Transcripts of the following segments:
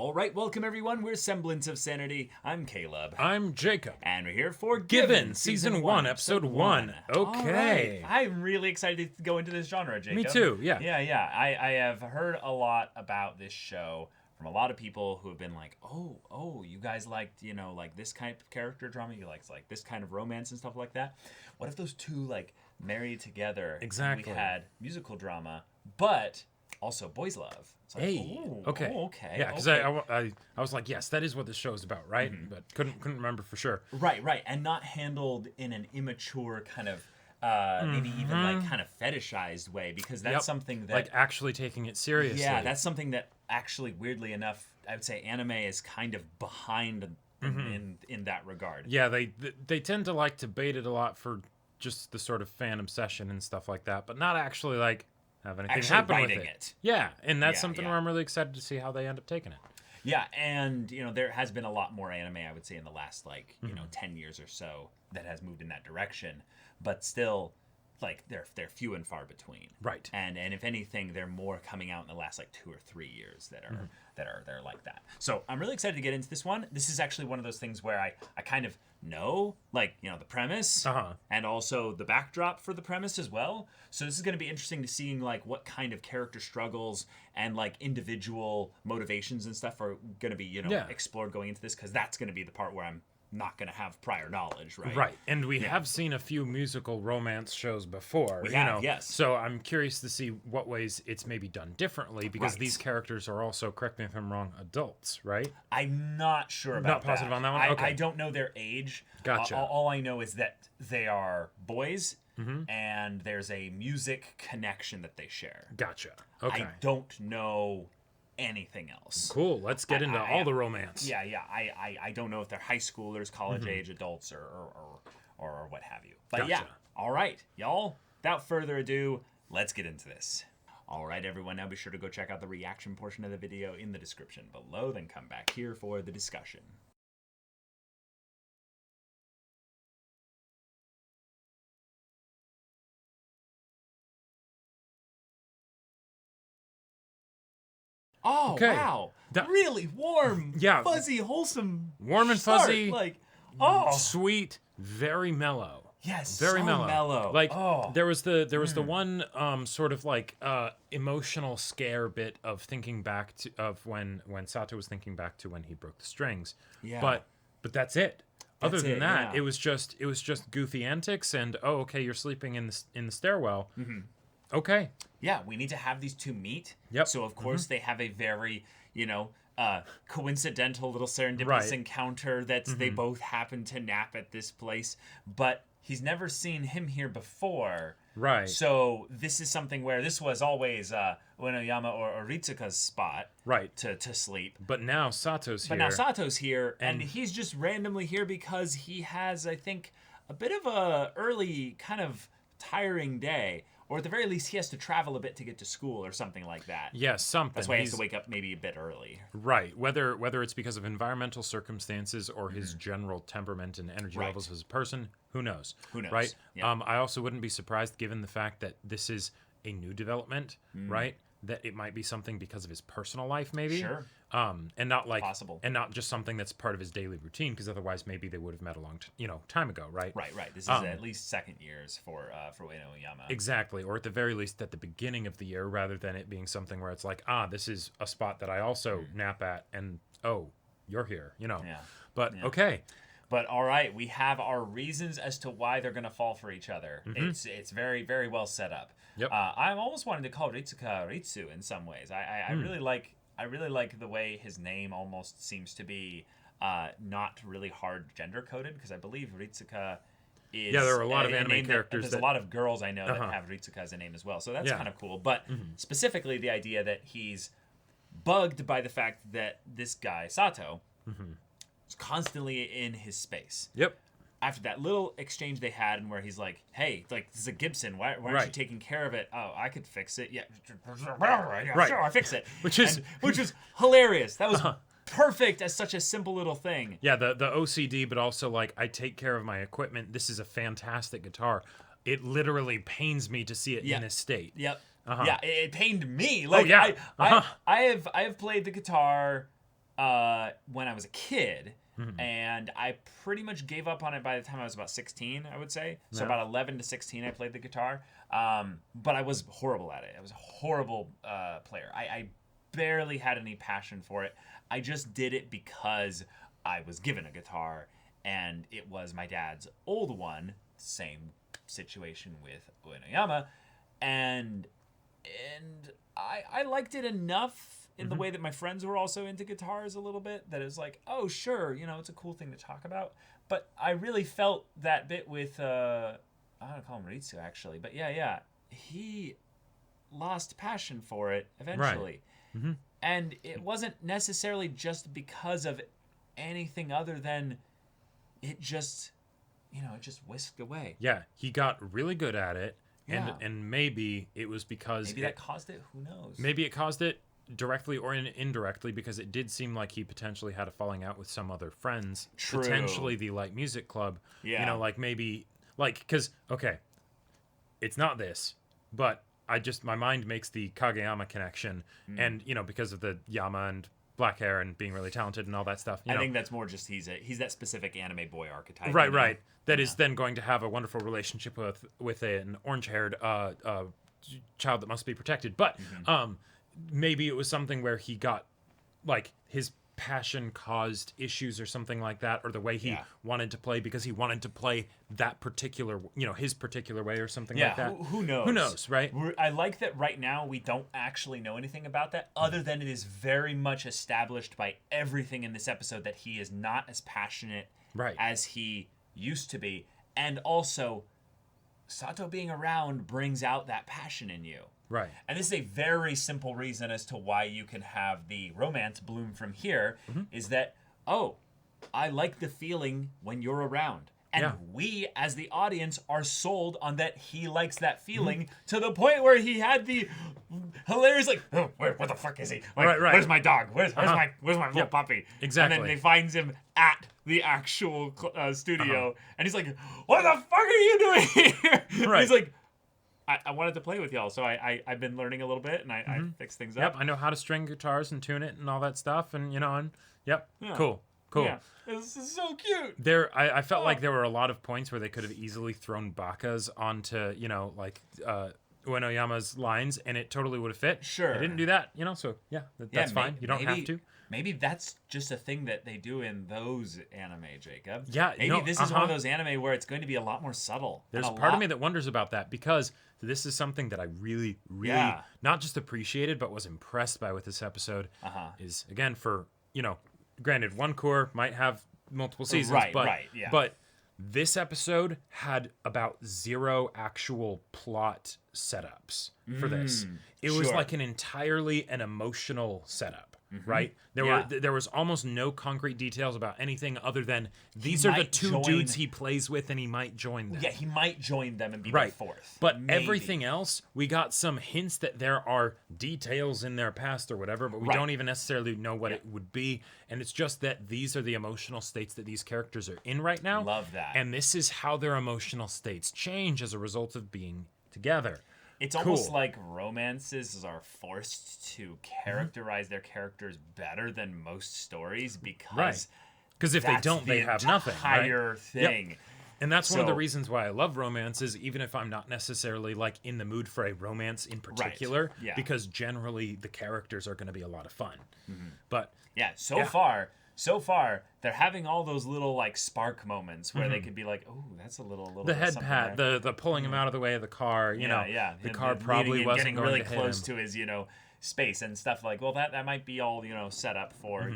All right, welcome everyone. We're Semblance of Sanity. I'm Caleb. I'm Jacob. And we're here for Given, Season 1, Episode 1. Okay. All right. I'm really excited to go into this genre, Jacob. Me too, yeah. Yeah. I have heard a lot about this show from a lot of people who have been like, oh, you guys liked, like this kind of character drama, you like this kind of romance and stuff like that. What if those two, married together? Exactly. And we had musical drama, but also boys love. It's like, hey. Okay. Okay. Yeah, because okay. I was like, yes, that is what this show is about, right? Mm-hmm. But couldn't remember for sure. Right. And not handled in an immature kind of, maybe even kind of fetishized way, because that's something that... actually taking it seriously. Yeah, that's something that actually, weirdly enough, I would say anime is kind of behind in that regard. Yeah, they tend to bait it a lot for just the sort of fan obsession and stuff like that, but not actually have anything happen with it. Yeah, and that's something where I'm really excited to see how they end up taking it. Yeah, and there has been a lot more anime, I would say, in the last 10 years or so that has moved in that direction, but still they're few and far between. Right. And if anything, they're more coming out in the last 2 or 3 years that are like that. So I'm really excited to get into this one. This is actually one of those things where I kind of know the premise and also the backdrop for the premise as well. So this is going to be interesting to seeing what kind of character struggles and individual motivations and stuff are going to be explored going into this, because that's going to be the part where I'm not going to have prior knowledge, right? Right, and we have seen a few musical romance shows before. We have, yes. So I'm curious to see what ways it's maybe done differently, because these characters are also, correct me if I'm wrong, adults, right? I'm not sure about that. Not positive on that one? Okay. I don't know their age. Gotcha. All I know is that they are boys, and there's a music connection that they share. Gotcha. Okay. I don't know anything else. Cool. Let's get into all the romance. Yeah. I don't know if they're high schoolers, college age adults, or what have you. But gotcha. All right, y'all. Without further ado, let's get into this. All right, everyone. Now be sure to go check out the reaction portion of the video in the description below. Then come back here for the discussion. Oh, okay. Wow. Really warm, fuzzy, wholesome. Warm and start. Fuzzy. Sweet, very mellow. Yes, very so mellow. There was the one sort of emotional scare bit of thinking back to when Sato was thinking back to when he broke the strings. Yeah. But that's it. Other than that, it was just goofy antics and okay, you're sleeping in the stairwell. Mm-hmm. Okay. Yeah, we need to have these two meet. Yep. So, of course, they have a very, coincidental little serendipitous encounter that they both happen to nap at this place. But he's never seen him here before. Right. So, this is something where this was always Uenoyama or Ritsuka's spot. Right. To sleep. But now Sato's here. And he's just randomly here because he has, I think, a bit of a early kind of tiring day. Or at the very least, he has to travel a bit to get to school or something like that. Yeah, something. That's why he has to wake up maybe a bit early. Right. Whether it's because of environmental circumstances or his general temperament and energy levels as a person, who knows? Right? Yeah. I also wouldn't be surprised, given the fact that this is a new development, right? That it might be something because of his personal life, maybe. Sure. And not possible. And not just something that's part of his daily routine, because otherwise maybe they would have met a long time ago, right? Right. This is at least second years for Uenoyama. Exactly, or at the very least at the beginning of the year, rather than it being something where it's this is a spot that I also nap at, and you're here, Yeah. But okay. But all right, we have our reasons as to why they're going to fall for each other. It's very, very well set up. Yep. I'm almost wanting to call Ritsuka Ritsu in some ways. I really like the way his name almost seems to be not really hard gender coded, because I believe Ritsuka is... Yeah, there are a lot of anime characters. There's a lot of girls I know that have Ritsuka as a name as well, so that's kind of cool. But specifically the idea that he's bugged by the fact that this guy, Sato, is constantly in his space. Yep. After that little exchange they had, and where he's like, "Hey, this is a Gibson. Why aren't you taking care of it? Oh, I could fix it. Yeah, sure, I fix it." which is hilarious. That was perfect as such a simple little thing. Yeah, the OCD, but also I take care of my equipment. This is a fantastic guitar. It literally pains me to see it in this state. Yep. Yeah, it pained me. I have played the guitar when I was a kid. And I pretty much gave up on it by the time I was about 16, I would say. So about 11 to 16, I played the guitar. But I was horrible at it. I was a horrible player. I barely had any passion for it. I just did it because I was given a guitar, and it was my dad's old one. Same situation with Uenoyama. And I liked it enough in the way that my friends were also into guitars a little bit, that it was like, oh, sure, it's a cool thing to talk about. But I really felt that bit with, I don't want to call him Ritsu, actually. But yeah, he lost passion for it eventually. Right. And it wasn't necessarily just because of anything other than it just, it just whisked away. Yeah, he got really good at it. And maybe it was because... Maybe that caused it? Who knows? Maybe it caused it directly or indirectly, because it did seem like he potentially had a falling out with some other friends. True. Potentially the Light Music Club. Yeah. Maybe... because, okay, it's not this, but my mind makes the Kageyama connection, and, because of the Yama and black hair and being really talented and all that stuff. I think that's more just he's that specific anime boy archetype. Right. That is then going to have a wonderful relationship with an orange-haired child that must be protected. But maybe it was something where he got, his passion caused issues or something like that, or the way he wanted to play because he wanted to play that particular, his particular way or something like that. Who knows? Who knows, right? I like that right now we don't actually know anything about that, other than it is very much established by everything in this episode that he is not as passionate as he used to be. And also, Sato being around brings out that passion in you. Right. And this is a very simple reason as to why you can have the romance bloom from here, is that, I like the feeling when you're around. And we, as the audience, are sold on that he likes that feeling to the point where he had the hilarious, where the fuck is he? Right. Where's my dog? Where's my little puppy? Exactly. And then they finds him at the actual studio, and he's like, what the fuck are you doing here? Right. He's like, I wanted to play with y'all, so I've been learning a little bit, and I fixed things up. Yep, I know how to string guitars and tune it and all that stuff, and cool. Yeah, this is so cute. I felt like there were a lot of points where they could have easily thrown bakas onto, Uenoyama's lines, and it totally would have fit. Sure. They didn't do that, so that's fine. You don't have to. Maybe that's just a thing that they do in those anime, Jacob. Yeah, maybe this is one of those anime where it's going to be a lot more subtle. There's a part of me that wonders about that, because this is something that I really, really not just appreciated, but was impressed by with this episode. Is, again, for, granted, one core might have multiple seasons, but this episode had about 0 actual plot setups for this. It was like an entirely an emotional setup. Right? There was almost no concrete details about anything other than these are the two dudes he plays with, and he might join them. Yeah, he might join them and be the fourth. But everything else, we got some hints that there are details in their past or whatever, but we don't even necessarily know what it would be. And it's just that these are the emotional states that these characters are in right now. Love that. And this is how their emotional states change as a result of being together. It's almost like romances are forced to characterize their characters better than most stories, because if they don't, they have nothing. Entire thing. Yep. And that's one of the reasons why I love romances, even if I'm not necessarily in the mood for a romance in particular, because generally the characters are going to be a lot of fun. But so far, they're having all those little spark moments where they could be like, "Oh, that's a little." The head pat, the pulling him out of the way of the car. The car probably wasn't getting going really to hit close him. to his space and stuff like. Well, that might be all set up for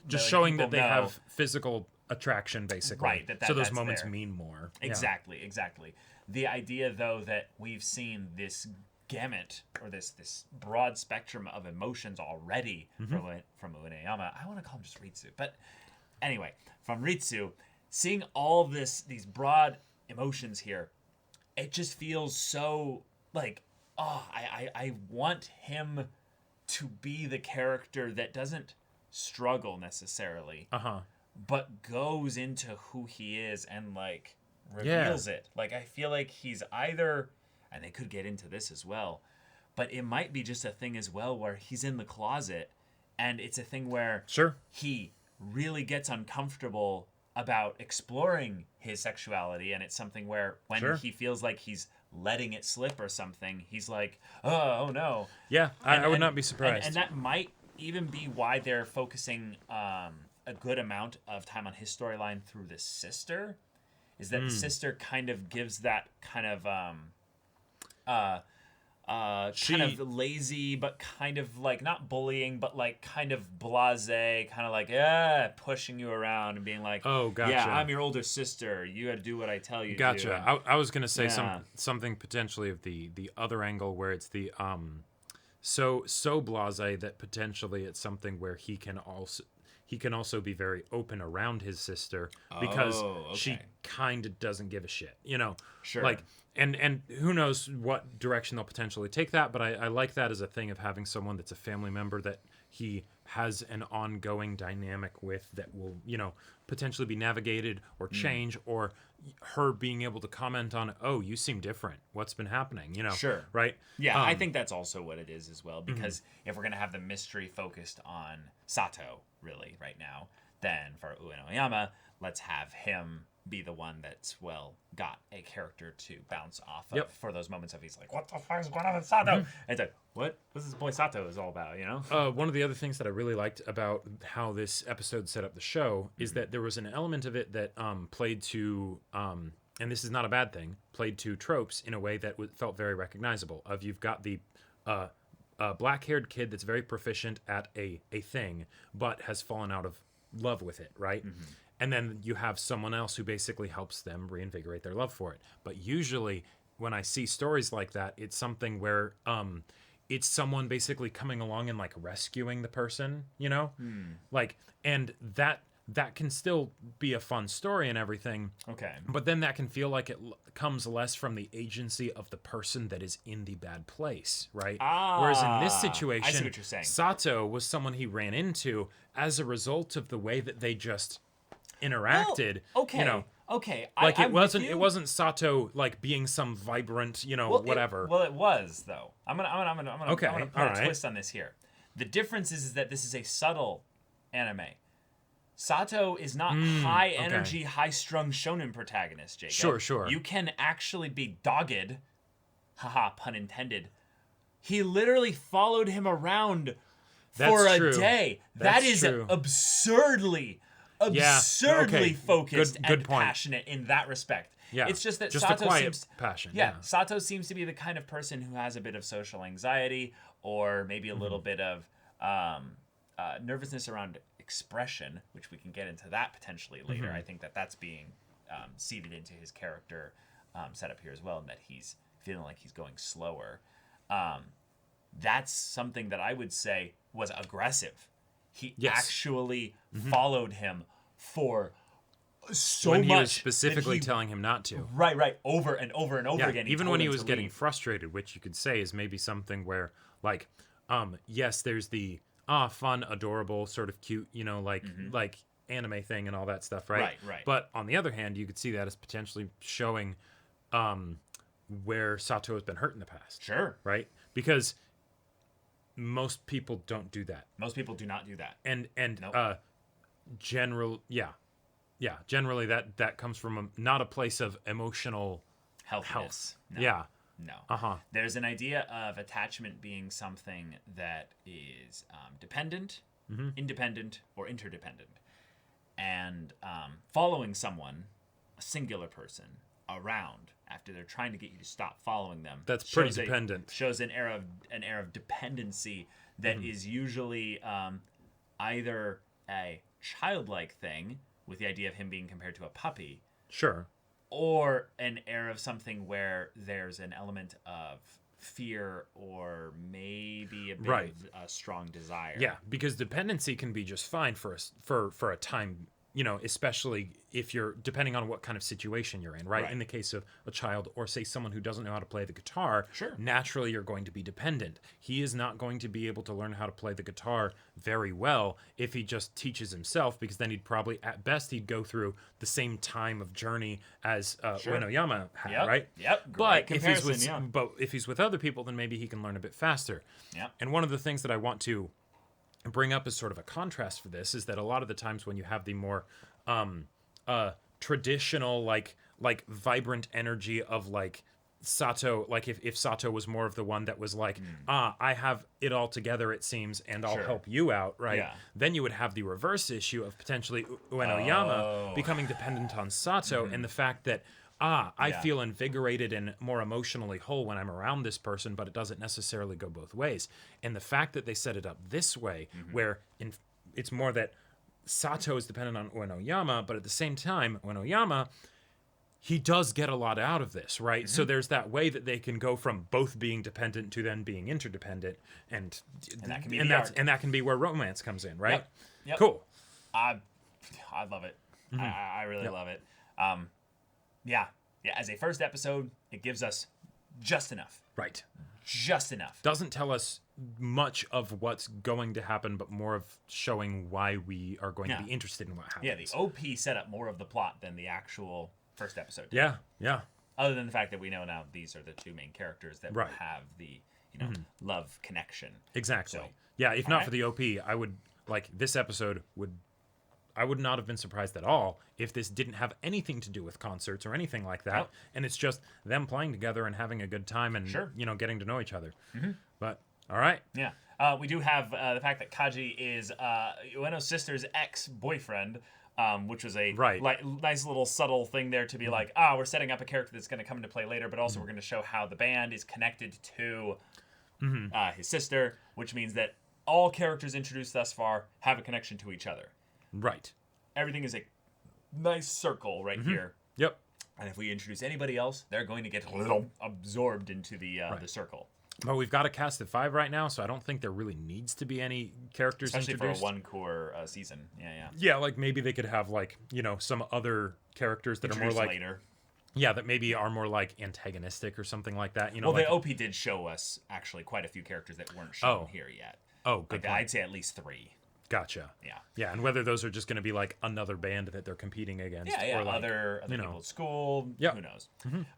just showing that they have physical attraction, basically. Right. So those moments there. mean more. Exactly. The idea, though, that we've seen this gamut or this broad spectrum of emotions already from Uenoyama. I want to call him just Ritsu, but anyway, from Ritsu, seeing all these broad emotions here, it just feels so I want him to be the character that doesn't struggle necessarily, but goes into who he is and reveals it. I feel like he's either, and they could get into this as well, but it might be just a thing as well where he's in the closet And it's a thing where Sure. he really gets uncomfortable about exploring his sexuality, and it's something where when Sure. he feels like he's letting it slip or something, he's like, oh no. Yeah, I would not be surprised. And that might even be why they're focusing a good amount of time on his storyline through the sister, is that the sister kind of gives that kind of kind of lazy, but kind of like not bullying, but like kind of blasé, kind of like pushing you around and being like, oh, gotcha. Yeah, I'm your older sister. You got to do what I tell you. Gotcha. To. I was gonna say something potentially of the other angle where it's the so blasé that potentially it's something where he can also be very open around his sister because she kind of doesn't give a shit, you know. Sure. Like, and who knows what direction they'll potentially take that, but I like that as a thing of having someone that's a family member that he has an ongoing dynamic with that will, you know, potentially be navigated or change, or her being able to comment on, oh, you seem different. What's been happening? You know. Sure. Right. Yeah, I think that's also what it is as well, because if we're gonna have the mystery focused on Sato really right now, then for Uenoyama, let's have him be the one that's got a character to bounce off of for those moments of he's like, what the fuck is going on with Sato? And it's like, what's this boy Sato is all about, you know? One of the other things that I really liked about how this episode set up the show is that there was an element of it that played to, and this is not a bad thing, played to tropes in a way that felt very recognizable. Of you've got the black-haired kid that's very proficient at a thing, but has fallen out of love with it, right? And then you have someone else who basically helps them reinvigorate their love for it. But usually when I see stories like that, it's something where it's someone basically coming along and like rescuing the person, you know? Like, and that can still be a fun story and everything. Okay. But then that can feel like it comes less from the agency of the person that is in the bad place, right? Whereas in this situation, I see what you're saying. Sato was someone he ran into as a result of the way that they just interacted. Well, okay. You know, okay. like it wasn't Sato like being some vibrant, you know, whatever. It was though. I'm gonna put a twist on this here. The difference is that this is a subtle anime. Sato is not high energy, high strung shonen protagonist, Jacob. Sure. You can actually be dogged. Haha, pun intended. He literally followed him around for a day. That is absurdly focused and passionate in that respect. Yeah. It's just that just Sato a quiet seems passion. Sato seems to be the kind of person who has a bit of social anxiety or maybe a little bit of nervousness around expression, which we can get into that potentially later. I think that's being seeded into his character setup here as well, and that he's feeling like he's going slower. That's something that I would say was aggressive. He actually followed him for so when much. He was specifically telling him not to. Right. Over and over and over again. Even when he was getting frustrated, which you could say is maybe something where, like, yes, there's the fun, adorable, sort of cute, you know, like anime thing and all that stuff, right? Right. But on the other hand, you could see that as potentially showing where Sato has been hurt in the past. Sure. Right? Because most people don't do that. Most people do not do that. And nope. generally that comes from not a place of emotional health. No. Yeah. No. There's an idea of attachment being something that is dependent, independent, or interdependent. And following someone, a singular person, around after they're trying to get you to stop following them. That's pretty dependent. Shows an air of dependency that is usually either a childlike thing, with the idea of him being compared to a puppy. Sure. Or an air of something where there's an element of fear or maybe a bit of a strong desire. Yeah, because dependency can be just fine for a time, you know, especially if you're depending on what kind of situation you're in, right? In the case of a child or say someone who doesn't know how to play the guitar, naturally you're going to be dependent. He is not going to be able to learn how to play the guitar very well if he just teaches himself, because then he'd probably, at best, he'd go through the same time of journey as Uenoyama had, right? Yep. But if he's with other people, then maybe he can learn a bit faster. Yep. And one of the things that I want to bring up as sort of a contrast for this is that a lot of the times when you have the more traditional like vibrant energy of like Sato, like if Sato was more of the one that was like, I have it all together, it seems, and I'll help you out, right? Yeah. Then you would have the reverse issue of potentially Uenoyama becoming dependent on Sato, and the fact that, I feel invigorated and more emotionally whole when I'm around this person, but it doesn't necessarily go both ways. And the fact that they set it up this way, where it's more that Sato is dependent on Uenoyama, but at the same time, Uenoyama, he does get a lot out of this, right? So there's that way that they can go from both being dependent to then being interdependent, and that can be that can be where romance comes in, right? Yep. Cool. I love it. I really love it. Yeah. As a first episode, it gives us just enough. Right. Just enough. Doesn't tell us much of what's going to happen, but more of showing why we are going to be interested in what happens. Yeah, the OP set up more of the plot than the actual first episode. Yeah. Other than the fact that we know now these are the two main characters that will have the love connection. Exactly. So, if not for the OP, I would this episode I would not have been surprised at all if this didn't have anything to do with concerts or anything like that, and it's just them playing together and having a good time and getting to know each other. But all right. Yeah. We do have the fact that Kaji is Ueno's sister's ex-boyfriend. Which was a nice little subtle thing there to be like, we're setting up a character that's going to come into play later, but also we're going to show how the band is connected to his sister, which means that all characters introduced thus far have a connection to each other. Right. Everything is a nice circle right here. Yep. And if we introduce anybody else, they're going to get a little absorbed into the circle. Well, we've got a cast of 5 right now, so I don't think there really needs to be any characters introduced. Especially for a one-core season. Yeah, like maybe they could have some other characters that introduced are more like later. Yeah, that maybe are more like antagonistic or something like that. Well, the OP did show us actually quite a few characters that weren't shown here yet. Oh, good point. I'd say at least 3. Gotcha. Yeah. Yeah, and whether those are just going to be like another band that they're competing against. Yeah, or like, other people at school. Yep. Who knows?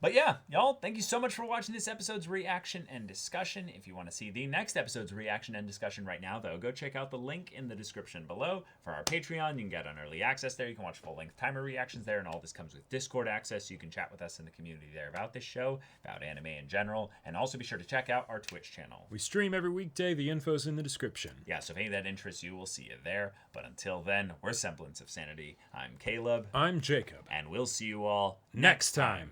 But yeah, y'all, thank you so much for watching this episode's reaction and discussion. If you want to see the next episode's reaction and discussion right now, though, go check out the link in the description below for our Patreon. You can get on early access there. You can watch full-length timer reactions there, and all this comes with Discord access. You can chat with us in the community there about this show, about anime in general, and also be sure to check out our Twitch channel. We stream every weekday. The info's in the description. Yeah, so if any of that interests you, we'll see you there. But until then, we're Semblance of Sanity. I'm Caleb. I'm Jacob. And we'll see you all next time.